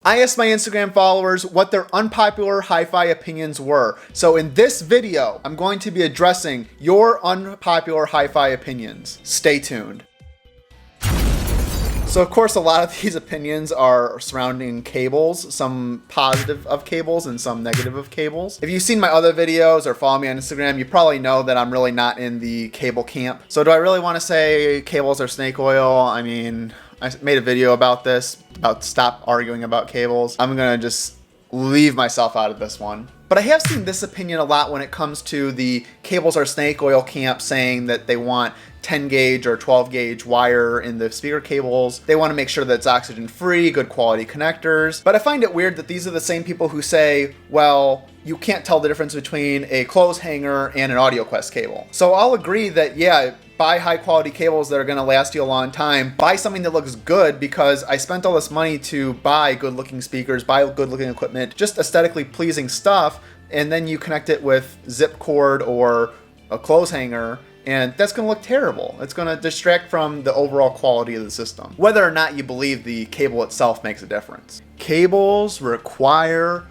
I asked my Instagram followers what their unpopular hi-fi opinions were. So in this video, I'm going to be addressing your unpopular hi-fi opinions. Stay tuned. So of course, a lot of these opinions are surrounding cables, some positive of cables and some negative of cables. If you've seen my other videos or follow me on Instagram, you probably know that I'm really not in the cable camp. So do I really want to say cables are snake oil? I mean, I made a video about this, about stop arguing about cables. I'm gonna just leave myself out of this one. But I have seen this opinion a lot when it comes to the cables are snake oil camp, saying that they want 10 gauge or 12 gauge wire in the speaker cables. They want to make sure that it's oxygen free, good quality connectors. But I find it weird that these are the same people who say, well, you can't tell the difference between a clothes hanger and an AudioQuest cable. So I'll agree that, yeah, buy high quality cables that are gonna last you a long time. Buy something that looks good, because I spent all this money to buy good looking speakers, buy good looking equipment, just aesthetically pleasing stuff, and then you connect it with zip cord or a clothes hanger, and that's gonna look terrible. It's gonna distract from the overall quality of the system, whether or not you believe the cable itself makes a difference. Cables require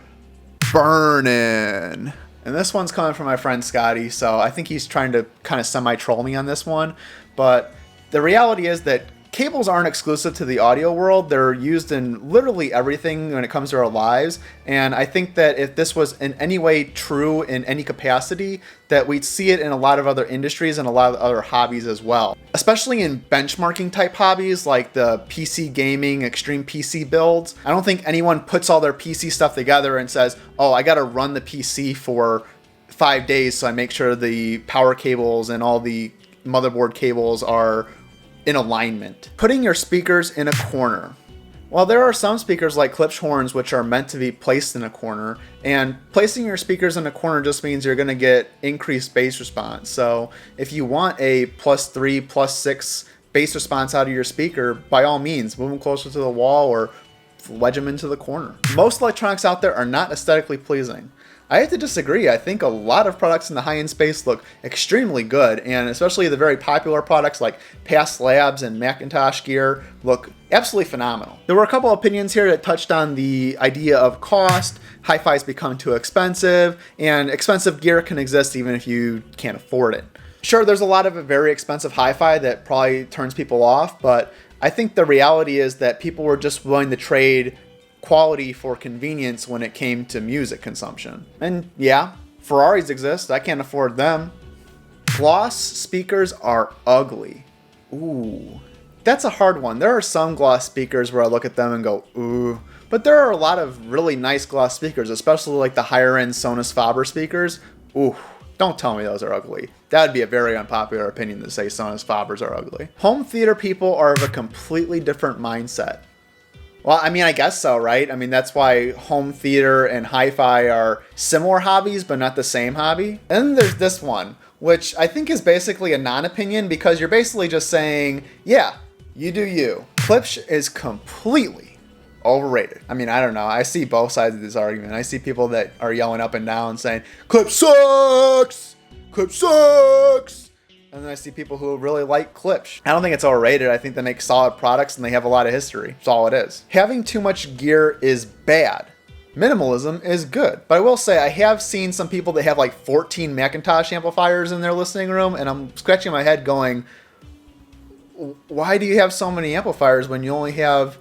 burn-in. And this one's coming from my friend Scotty, so I think he's trying to kind of semi-troll me on this one. But the reality is that cables aren't exclusive to the audio world. They're used in literally everything when it comes to our lives. And I think that if this was in any way true in any capacity, that we'd see it in a lot of other industries and a lot of other hobbies as well. Especially in benchmarking type hobbies like the PC gaming, extreme PC builds. I don't think anyone puts all their PC stuff together and says, oh, I gotta run the PC for 5 days so I make sure the power cables and all the motherboard cables are in alignment. Putting your speakers in a corner. While there are some speakers like Klipsch which are meant to be placed in a corner, and placing your speakers in a corner just means you're going to get increased bass response. So if you want a +3, +6 bass response out of your speaker, by all means, move them closer to the wall or wedge them into the corner. Most electronics out there are not aesthetically pleasing. I have to disagree. I think a lot of products in the high-end space look extremely good, and especially the very popular products like Past Labs and Macintosh gear look absolutely phenomenal. There were a couple opinions here that touched on the idea of cost. Hi-Fi's become too expensive, and expensive gear can exist even if you can't afford it. Sure, there's a lot of very expensive hi-fi that probably turns people off, but I think the reality is that people were just willing to trade quality for convenience when it came to music consumption. And yeah, Ferraris exist. I can't afford them. Gloss speakers are ugly. Ooh, that's a hard one. There are some gloss speakers where I look at them and go, ooh. But there are a lot of really nice gloss speakers, especially like the higher end Sonos Faber speakers. Ooh, don't tell me those are ugly. That would be a very unpopular opinion to say Sonos Fabers are ugly. Home theater people are of a completely different mindset. Well, I mean, I guess so, right? I mean, that's why home theater and hi-fi are similar hobbies, but not the same hobby. And then there's this one, which I think is basically a non-opinion, because you're basically just saying, yeah, you do you. Klipsch is completely overrated. I mean, I don't know. I see both sides of this argument. I see people that are yelling up and down saying, Klipsch sucks! Klipsch sucks! And then I see people who really like Klipsch. I don't think it's overrated. I think they make solid products and they have a lot of history. That's all it is. Having too much gear is bad. Minimalism is good. But I will say, I have seen some people that have like 14 Macintosh amplifiers in their listening room, and I'm scratching my head going, why do you have so many amplifiers when you only have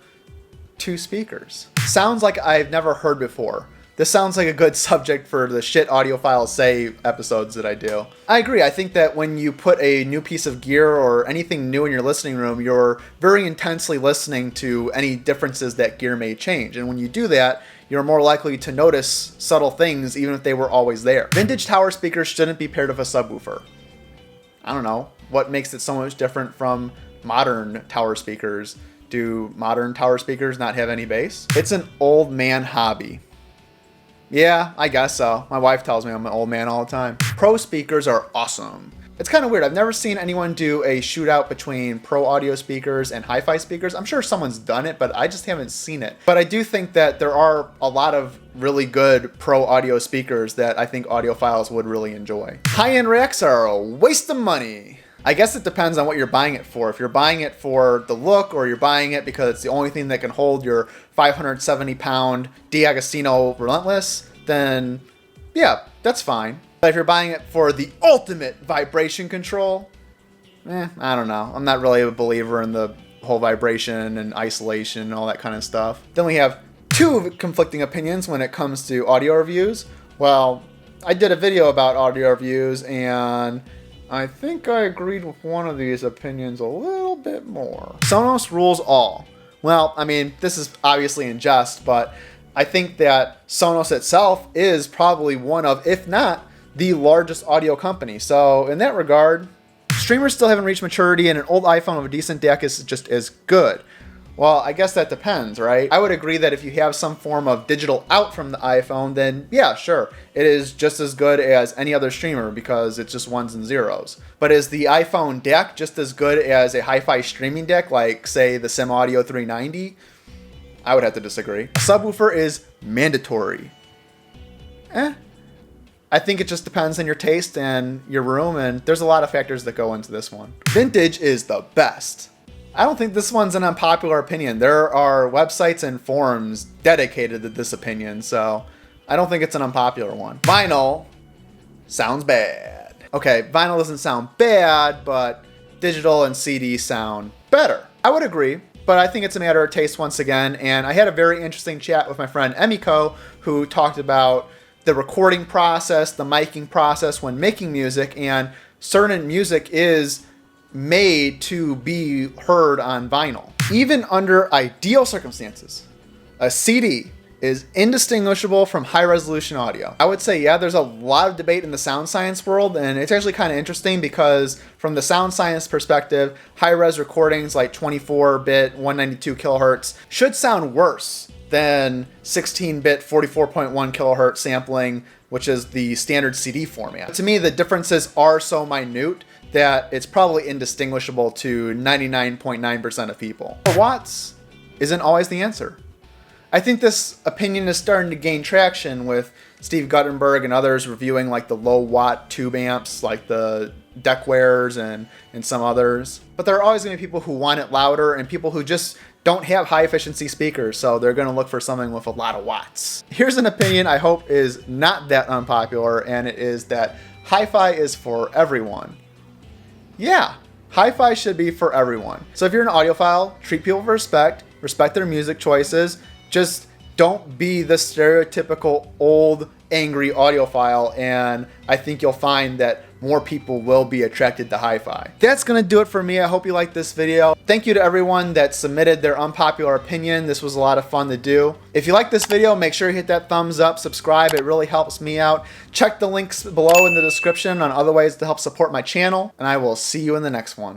2 speakers? Sounds like I've never heard before. This sounds like a good subject for the shit audiophiles say episodes that I do. I agree. I think that when you put a new piece of gear or anything new in your listening room, you're very intensely listening to any differences that gear may change. And when you do that, you're more likely to notice subtle things even if they were always there. Vintage tower speakers shouldn't be paired with a subwoofer. I don't know. What makes it so much different from modern tower speakers? Do modern tower speakers not have any bass? It's an old man hobby. Yeah, I guess so. My wife tells me I'm an old man all the time. Pro speakers are awesome. It's kind of weird. I've never seen anyone do a shootout between pro audio speakers and hi-fi speakers. I'm sure someone's done it, but I just haven't seen it. But I do think that there are a lot of really good pro audio speakers that I think audiophiles would really enjoy. High-end racks are a waste of money. I guess it depends on what you're buying it for. If you're buying it for the look, or you're buying it because it's the only thing that can hold your 570-pound D'Agostino Relentless, then yeah, that's fine. But if you're buying it for the ultimate vibration control, I don't know. I'm not really a believer in the whole vibration and isolation and all that kind of stuff. Then we have two conflicting opinions when it comes to audio reviews. Well, I did a video about audio reviews, and I think I agreed with one of these opinions a little bit more. Sonos rules all. Well, I mean, this is obviously in jest, but I think that Sonos itself is probably one of, if not the largest audio company. So in that regard, streamers still haven't reached maturity, and an old iPhone with a decent DAC is just as good. Well, I guess that depends, right? I would agree that if you have some form of digital out from the iPhone, then yeah, sure, it is just as good as any other streamer because it's just ones and zeros. But is the iPhone DAC just as good as a hi-fi streaming deck like, say, the Sim Audio 390? I would have to disagree. A subwoofer is mandatory. I think it just depends on your taste and your room, and there's a lot of factors that go into this one. Vintage is the best. I don't think this one's an unpopular opinion. There are websites and forums dedicated to this opinion, so I don't think it's an unpopular one. Vinyl sounds bad. Okay, vinyl doesn't sound bad, but digital and CD sound better. I would agree, but I think it's a matter of taste once again, and I had a very interesting chat with my friend Emiko, who talked about the recording process, the miking process when making music, and certain music is made to be heard on vinyl. Even under ideal circumstances, a CD is indistinguishable from high-resolution audio. I would say, yeah, there's a lot of debate in the sound science world, and it's actually kind of interesting because from the sound science perspective, high-res recordings like 24-bit, 192 kilohertz should sound worse than 16-bit 44.1 kilohertz sampling, which is the standard CD format. To me, the differences are so minute that it's probably indistinguishable to 99.9% of people. Watts isn't always the answer. I think this opinion is starting to gain traction with Steve Guttenberg and others reviewing like the low watt tube amps like the Deckwares and some others. But there are always going to be people who want it louder and people who just don't have high efficiency speakers, so they're going to look for something with a lot of watts. Here's an opinion I hope is not that unpopular, and it is that hi-fi is for everyone. Yeah, hi-fi should be for everyone. So if you're an audiophile, treat people with respect, respect their music choices, just don't be the stereotypical old, angry audiophile, and I think you'll find that more people will be attracted to hi-fi. That's gonna do it for me. I hope you liked this video. Thank you to everyone that submitted their unpopular opinion. This was a lot of fun to do. If you like this video, make sure you hit that thumbs up, subscribe. It really helps me out. Check the links below in the description on other ways to help support my channel, and I will see you in the next one.